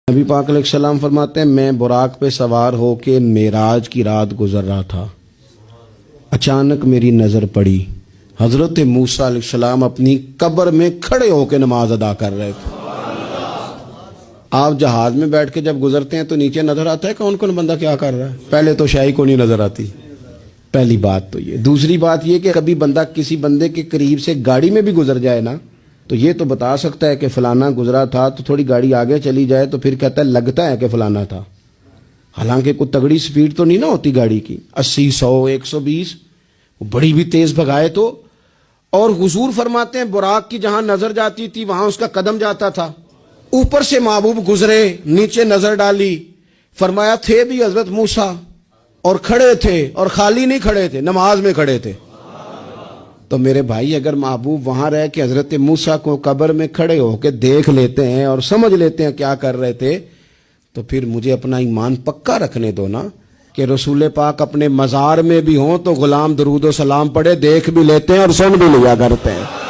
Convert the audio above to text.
نبی پاک علیہ السلام فرماتے ہیں میں براق پہ سوار ہو کے معراج کی رات گزر رہا تھا، اچانک میری نظر پڑی حضرت موسیٰ علیہ السلام اپنی قبر میں کھڑے ہو کے نماز ادا کر رہے تھے۔ آپ جہاز میں بیٹھ کے جب گزرتے ہیں تو نیچے نظر آتا ہے کون کون بندہ کیا کر رہا ہے؟ پہلے تو شاہی کو نہیں نظر آتی، پہلی بات تو یہ۔ دوسری بات یہ کہ کبھی بندہ کسی بندے کے قریب سے گاڑی میں بھی گزر جائے نا تو یہ تو بتا سکتا ہے کہ فلانا گزرا تھا، تو تھوڑی گاڑی آگے چلی جائے تو پھر کہتا ہے لگتا ہے کہ فلانا تھا، حالانکہ کوئی تگڑی سپیڈ تو نہیں نہ ہوتی گاڑی کی، 80 100 120 بڑی بھی تیز بھگائے تو۔ اور حضور فرماتے ہیں براق کی جہاں نظر جاتی تھی وہاں اس کا قدم جاتا تھا، اوپر سے محبوب گزرے، نیچے نظر ڈالی، فرمایا تھے بھی حضرت موسیٰ اور کھڑے تھے، اور خالی نہیں کھڑے تھے، نماز میں کھڑے تھے۔ تو میرے بھائی اگر محبوب وہاں رہ کے حضرت موسیٰ کو قبر میں کھڑے ہو کے دیکھ لیتے ہیں اور سمجھ لیتے ہیں کیا کر رہے تھے، تو پھر مجھے اپنا ایمان پکا رکھنے دو نا کہ رسول پاک اپنے مزار میں بھی ہوں تو غلام درود و سلام پڑھے، دیکھ بھی لیتے ہیں اور سن بھی لیا کرتے ہیں۔